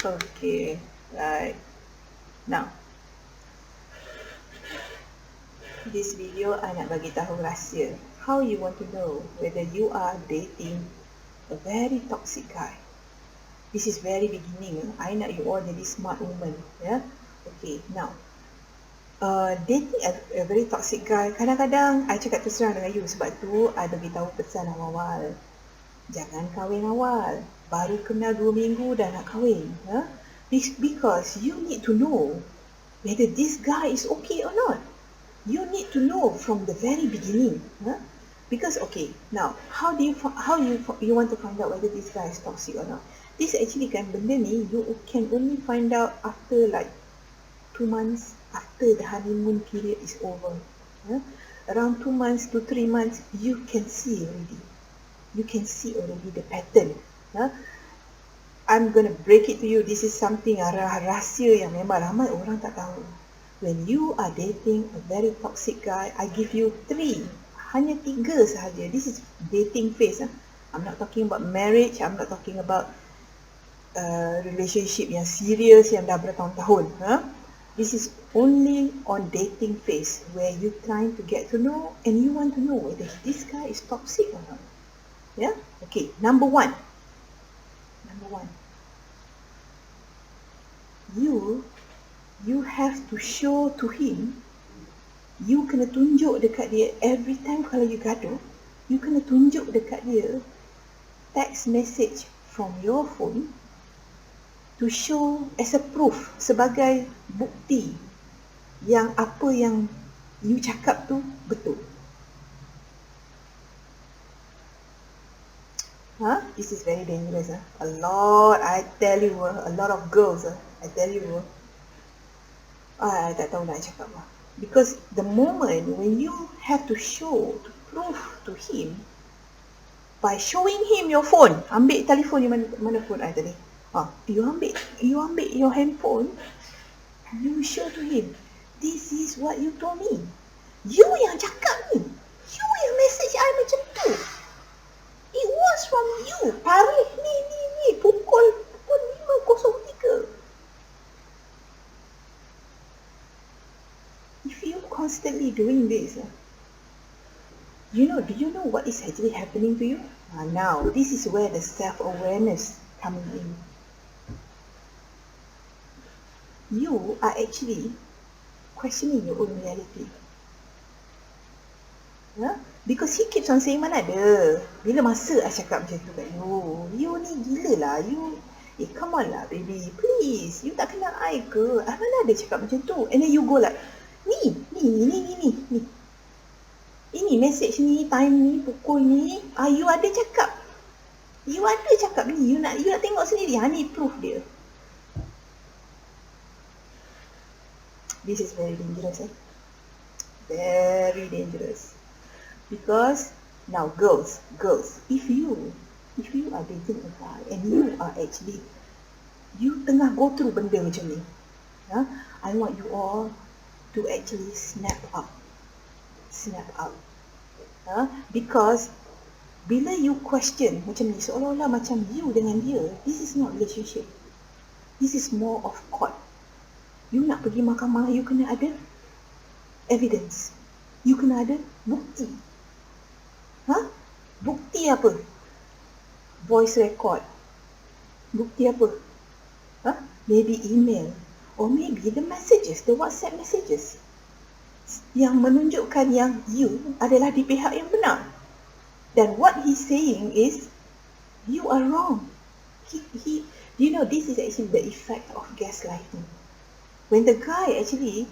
Okay, right. Now, this video I nak bagi tahu rahsia. How you want to know whether you are dating a very toxic guy. This is very beginning. I nak you all jadi smart woman. Yeah. Okay. Now, dating a very toxic guy. Kadang-kadang I cakap terus terang dengan you sebab tu I bagi tahu pesan awal-awal. Jangan kahwin awal. Baru kenal 2 minggu dah nak kahwin. Huh? Because you need to know whether this guy is okay or not. You need to know from the very beginning. Huh? Because okay, now how you want to find out whether this guy is toxic or not? This actually kan benda ni you can only find out after like 2 months after the honeymoon period is over. Huh? Around 2 months to 3 months, you can see already. You can see already the pattern. Huh? I'm gonna break it to you. This is something rahsia yang memang ramai orang tak tahu. When you are dating a very toxic guy, I give you 3. Hanya 3 sahaja. This is dating phase. Huh? I'm not talking about marriage. I'm not talking about relationship yang serious yang dah bertahun-tahun. Huh? This is only on dating phase where you trying to get to know and you want to know whether this guy is toxic or not. Yeah? Okay, number 1. You have to show to him, you kena tunjuk dekat dia every time kalau you gaduh, you kena tunjuk dekat dia text message from your phone to show as a proof, sebagai bukti yang apa yang you cakap tu betul. This is very dangerous. A lot, I tell you, a lot of girls, I tell you, I tak tahu nak cakap apa. Because the moment when you have to show, to prove to him, by showing him your phone, ambil telefon, mana phone I tadi? You ambil your handphone, you show to him, this is what you told me. You yang cakap ni. You yang message I macam tu. It was from you. Tarikh ni pukul 5.03. If you constantly doing this, do you know what is actually happening to you? Now, this is where the self-awareness coming in. You are actually questioning your own reality. Because he keeps on saying, mana ada, bila masa I cakap macam tu kat you ni gila lah, come on lah baby, please, you tak kenal I ke, mana ada cakap macam tu. And then you go like, ni ini message ni, time ni, pukul ni, you ada cakap ni, you nak tengok sendiri, ni proof dia. This is very dangerous, very dangerous. Because now girls, if you are dating a guy and you are actually, you tengah go through benda macam ni, I want you all to actually snap out. Because bila you question macam ni, seolah-olah macam you dengan dia, this is not relationship, this is more of court. You nak pergi mahkamah, you kena ada evidence, you kena ada bukti. Bukti apa? Voice record. Bukti apa? Maybe email, or maybe the messages, the WhatsApp messages yang menunjukkan yang you adalah di pihak yang benar. Dan what he's saying is, you are wrong. This is actually the effect of gaslighting. When the guy actually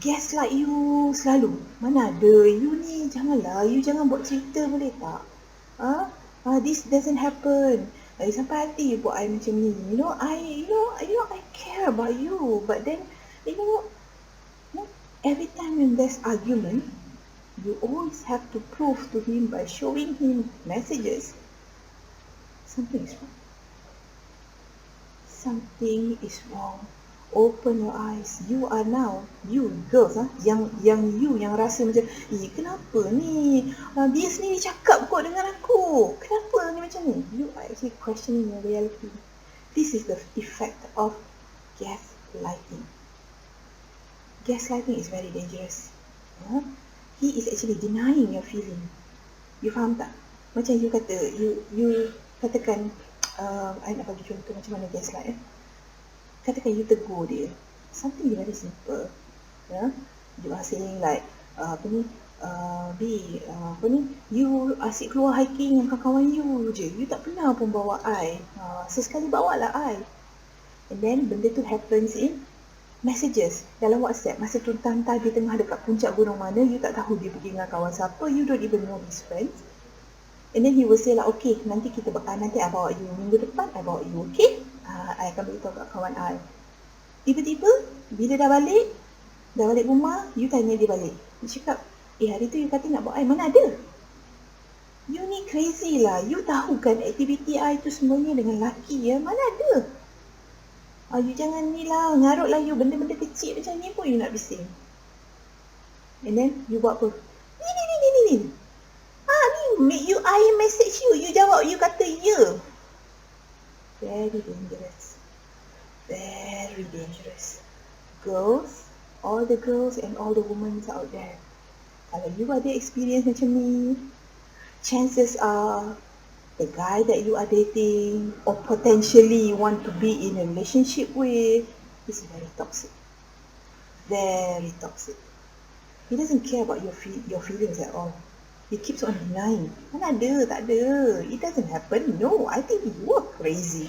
gaslight you selalu, mana ada, you ni janganlah, you jangan buat cerita boleh tak? This doesn't happen. Sampai hati buat I macam ni. I care about you, but then every time when there's argument, you always have to prove to him by showing him messages. Something is wrong. Open your eyes. You are now, you girls, yang rasa macam, kenapa ni? Dia sendiri cakap kot dengan aku. Kenapa ni macam ni? You are actually questioning your reality. This is the effect of gaslighting. Gaslighting is very dangerous. He is actually denying your feeling. You faham tak? Macam you kata, you katakan, I nak bagi contoh macam mana gaslight. Katakan you tegur dia, something very simple. You are saying like, you asyik keluar hiking dengan kawan you je. You tak pernah pun bawa I. Sesekali bawa lah I. And then benda tu happens in messages dalam WhatsApp. Masa tu entah dia tengah dekat puncak gunung mana, you tak tahu dia pergi dengan kawan siapa, you don't even know his friends. And then he will say like, okay, nanti I bawa you minggu depan, I bawa you, okay? I akan beritahu kat kawan I. Tiba-tiba, bila dah balik rumah, you tanya dia balik. Dia cakap, hari tu you kata nak bawa I, mana ada? You ni crazy lah. You tahu kan aktiviti I tu semuanya dengan lelaki ya, mana ada? You jangan ni lah, ngarut lah you, benda-benda kecil macam ni pun you nak bising. And then, you buat apa? Ni. Ni, I message you, you jawab, you kata ya. Very dangerous. Very dangerous. Girls, all the girls and all the women out there, kalau you ada experience macam ni, chances are the guy that you are dating or potentially want to be in a relationship with is very toxic. Very toxic. He doesn't care about your feelings at all. He keeps on denying. Mana ada, tak ada. It doesn't happen. No, I think you are crazy.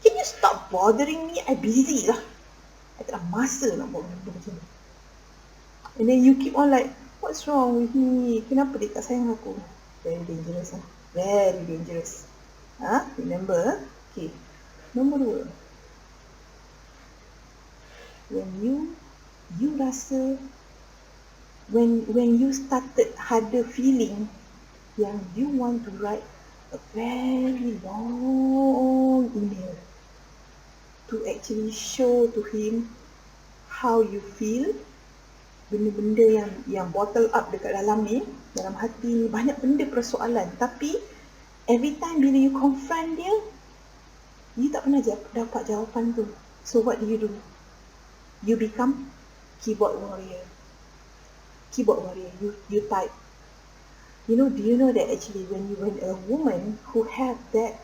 Can you stop bothering me? I busy lah. I tak ada masa nak buat benda macam ni. And then you keep on like, what's wrong with me? Kenapa dia tak sayang aku? Very dangerous. Very dangerous. Remember? Okay. Nombor 2. When you rasa, when you started ada feeling yang you want to write a very long email to actually show to him how you feel, benda-benda yang bottle up dekat dalam ni, dalam hati ni, banyak benda persoalan, tapi every time bila you confront dia, you tak pernah dapat jawapan tu. So what do? You become keyboard warrior. You type. Do you know that actually when a woman who have that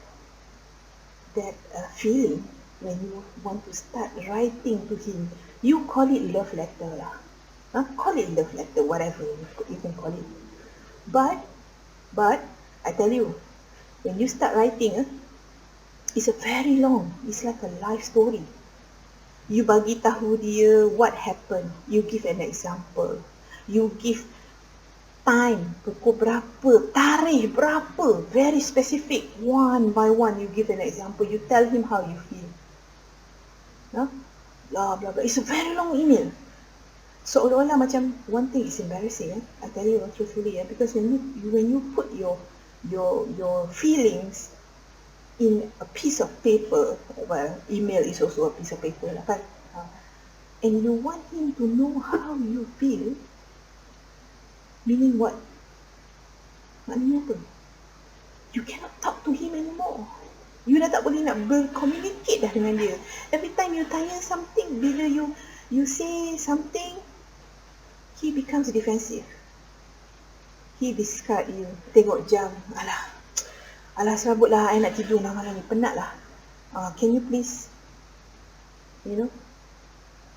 feeling, when you want to start writing to him, you call it love letter lah. Call it love letter, whatever you can call it. But I tell you, when you start writing, it's a very long. It's like a life story. You bagi tahu dia what happened. You give an example. You give time, pukul berapa, tarikh berapa, very specific, one by one you give an example, you tell him how you feel. Blah blah blah. It's a very long email. Seolah-olah macam one thing is embarrassing. I tell you truthfully, because when you put your feelings in a piece of paper, well, email is also a piece of paper lah kan, and you want him to know how you feel, meaning what? Maknanya apa? You cannot talk to him anymore. You dah tak boleh nak bercommunicate dah dengan dia. Every time you tanya something, bila you say something, he becomes defensive. He discard you. Tengok jam. Alah serabut lah, I nak tidur malam ni, penat lah. Can you please,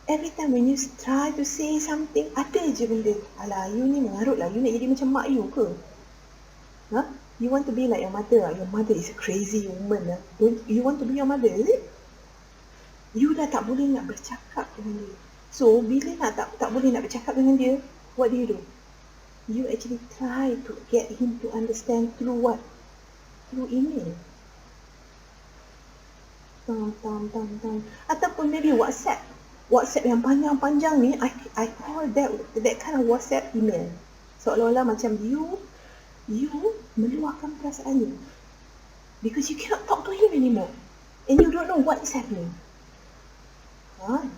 every time when you try to say something, ada je benda. Alah, you ni mengarut lah. You nak jadi macam mak you ke? You want to be like your mother? Your mother is a crazy woman. Don't you want to be your mother, is it? You dah tak boleh nak bercakap dengan dia. So, bila tak boleh nak bercakap dengan dia, what do? You actually try to get him to understand through what? Through email. Ataupun maybe WhatsApp yang panjang-panjang ni, I call that kind of WhatsApp email. Seolah-olah macam you meluahkan perasaan you, because you cannot talk to him anymore, and you don't know what is happening.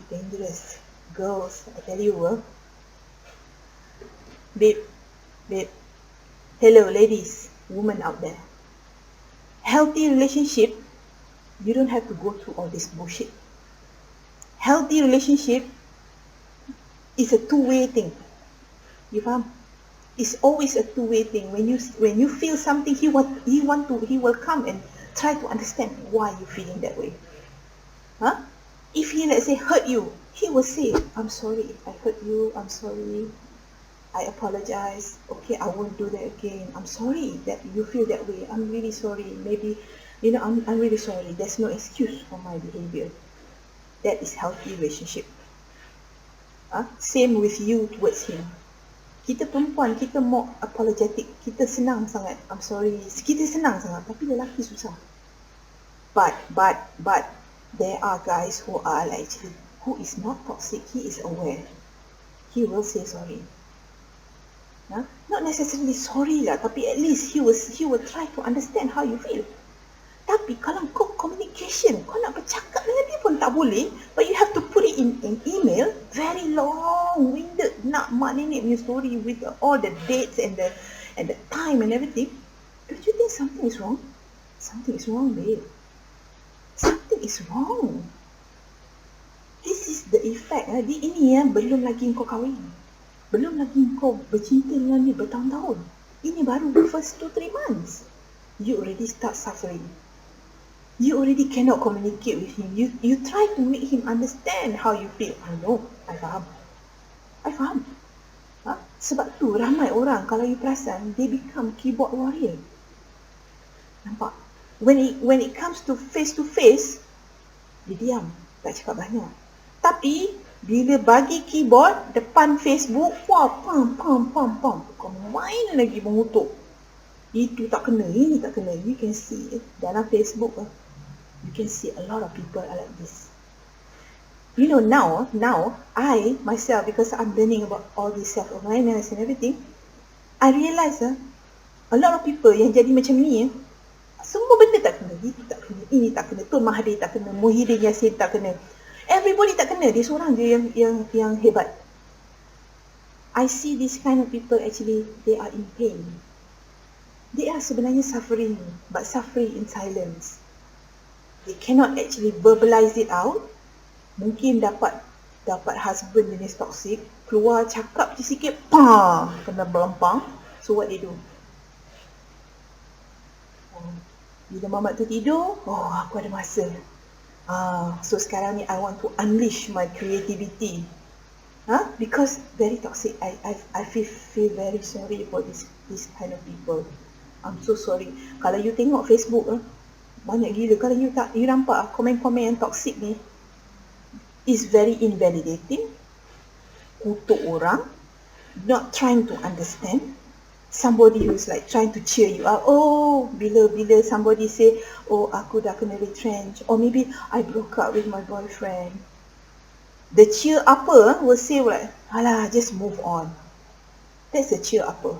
Dangerous. Girls, I tell you, babe, hello ladies, women out there. Healthy relationship You don't have to go through all this bullshit. Healthy relationship is a two-way thing. You faham? It's always a two-way thing. When you feel something, he will come and try to understand why you feeling that way. Huh? If he, let's say, hurt you, he will say, I'm sorry, I hurt you, I'm sorry, I apologize, okay, I won't do that again, I'm sorry that you feel that way, I'm really sorry, maybe, I'm really sorry, there's no excuse for my behavior. That is healthy relationship. Same with you towards him. Kita perempuan, kita more apologetic, kita senang sangat, I'm sorry, kita senang sangat, tapi lelaki susah. But there are guys who are actually, who is not toxic, he is aware. He will say sorry. Not necessarily sorry lah, tapi at least he will try to understand how you feel. Tapi kalau kau communication, kau nak bercakap dengan dia pun tak boleh, but you have to put it in an email, very long-winded, nak mak nenek punya story with all the dates and the time and everything. Don't you think something is wrong? Something is wrong, babe. Something is wrong. This is the effect. Ini belum lagi kau kahwin. Belum lagi kau bercinta dengan dia bertahun-tahun. Ini baru the first 2-3 months. You already start suffering. You already cannot communicate with him. You try to make him understand how you feel. I know. I faham. Sebab tu ramai orang, kalau you perasan, they become keyboard warrior. Nampak? When it comes to face, dia diam, tak cakap banyak. Tapi bila bagi keyboard depan Facebook, wah, pam, kau main lagi mengutuk. Itu tak kena, ini tak kena. You can see dalam Facebook, you can see a lot of people are like this. You know, now I myself, because I'm learning about all this self-awareness and everything, I realize a lot of people yang jadi macam ni, semua benda tak kena. Itu tak kena, ini tak kena, Tun Mahathir tak kena, Muhyiddin Yassin tak kena, everybody tak kena. Dia seorang je yang hebat. I see this kind of people actually, they are in pain. They are sebenarnya suffering, but suffering in silence. They cannot actually verbalize it out. Mungkin dapat husband jenis toxic, keluar cakap sikit, kena berlempang. So what they do? Bila mamat tu tidur, aku ada masa. So sekarang ni I want to unleash my creativity. Because very toxic. I feel very sorry for this kind of people. I'm so sorry. Kalau you tengok Facebook, banyak gila. Kalau you nampak komen-komen yang toxic ni, is very invalidating, kutuk orang, not trying to understand. Somebody who's like trying to cheer you up. Bila somebody say, aku dah kena retrench, or maybe I broke up with my boyfriend, the cheer upper will say like, alah, just move on. That's a cheer upper.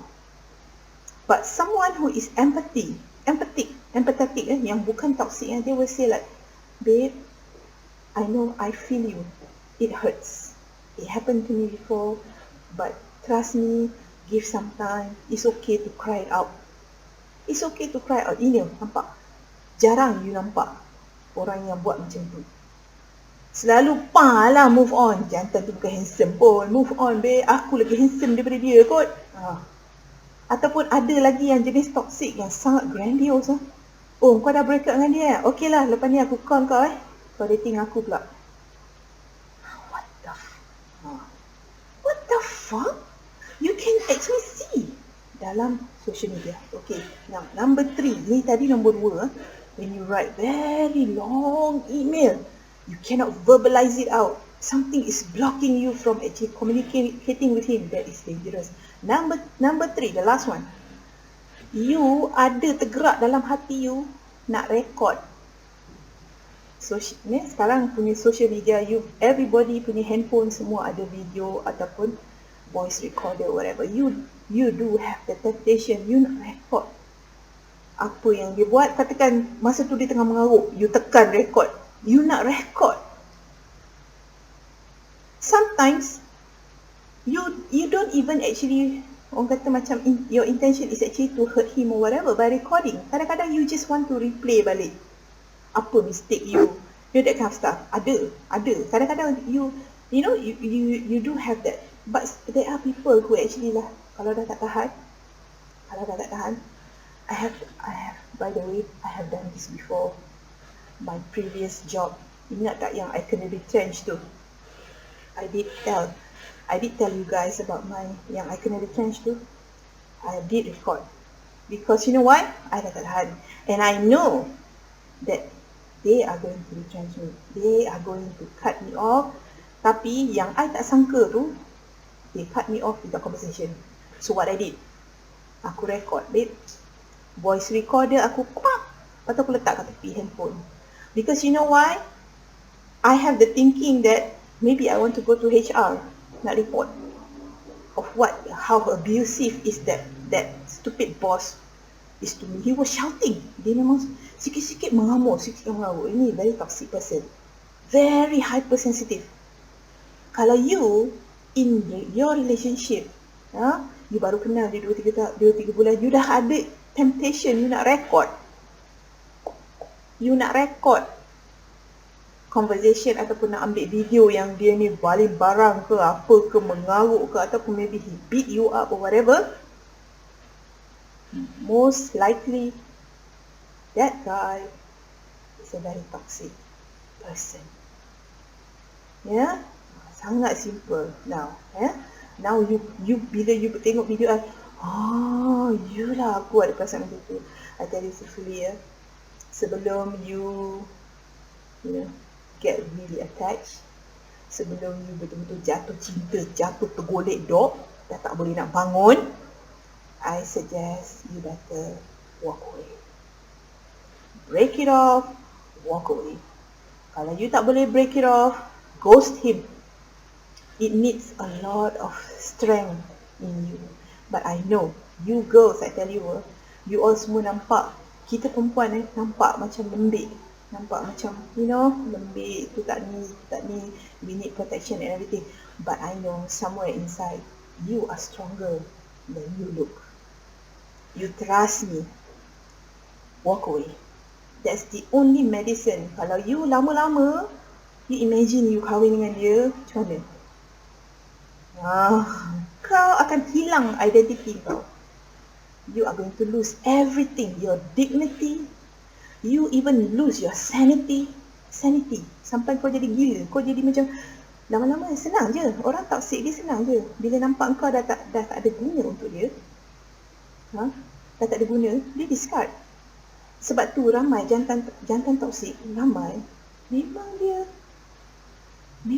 But someone who is empathetic, yang bukan toxic, they will say like, babe, I know, I feel you. It hurts. It happened to me before, but trust me, give some time. It's okay to cry it out. It's okay to cry out. Ini nampak? Jarang you nampak orang yang buat macam tu. Selalu lah move on. Jantan tu bukan handsome pun. Move on, babe. Aku lagi handsome daripada dia kot. Ataupun ada lagi yang jenis toxic yang sangat grandiose. Kau dah break up dengan dia. Okay lah, lepas ni aku call kau Kau dating aku pula. What the fuck? You can actually see dalam social media. Okay, now number 3. Ni tadi nombor 2. When you write very long email, you cannot verbalize it out. Something is blocking you from actually communicating with him. That is dangerous. Number 3, the last one. You ada tergerak dalam hati you nak record. So sekarang punya social media, everybody punya handphone semua ada video ataupun voice recorder, whatever. You do have the temptation, you nak record apa yang dia buat. Katakan masa tu dia tengah mengarut, you tekan record, you nak record. Sometimes you don't even actually, orang kata macam your intention is actually to hurt him or whatever by recording. Kadang-kadang you just want to replay balik. Apa mistake you? You know, that kind of stuff. Ada. Kadang-kadang you do have that. But there are people who actually lah, kalau dah tak tahan, by the way, I have done this before. My previous job, ingat tak yang I kena retrench tu? I did tell you guys about yang I kena retrench tu. I did record. Because you know why? I dah tak tahan. And I know that they are going to retrench me. They are going to cut me off. Tapi yang I tak sangka tu, they cut me off without conversation. So what I did? Aku record, babe. Voice recorder aku lepas tu aku letak kat tepi handphone. Because you know why? I have the thinking that maybe I want to go to HR, nak report of how abusive is that stupid boss is to me. He was shouting. Dia memang sikit-sikit mengamuk. Ini very toxic person. Very hypersensitive. Kalau you in your relationship, you baru kenal dia 2-3 bulan, you dah ada temptation, you nak record conversation ataupun nak ambil video yang dia ni balik barang ke apa ke, mengaruk ke, ataupun maybe he beat you up or whatever, most likely that guy is a very toxic person. Sangat simple. Now you bila you tengok video I, aku ada perasaan macam tu. I tell you seriously, sebelum you get really attached, sebelum you betul-betul jatuh cinta, jatuh tergolek dok, dah tak boleh nak bangun, I suggest you better walk away. Break it off, walk away. Kalau you tak boleh break it off, ghost him. It needs a lot of strength in you. But I know, you girls, I tell you, you all semua nampak, kita perempuan nampak macam lembik. Nampak macam, lembik, tu tak ni, we need protection and everything. But I know somewhere inside, you are stronger than you look. You trust me. Walk away. That's the only medicine. Kalau you lama-lama, you imagine you kahwin dengan dia, macam mana? Kau akan hilang identiti kau. You are going to lose everything. Your dignity. You even lose your sanity. Sampai kau jadi gila. Kau jadi macam, lama-lama senang je. Orang toxic dia senang je. Bila nampak kau dah tak ada guna untuk dia, dah tak ada guna, dia discard. Sebab tu ramai jantan toksik, ramai memang dia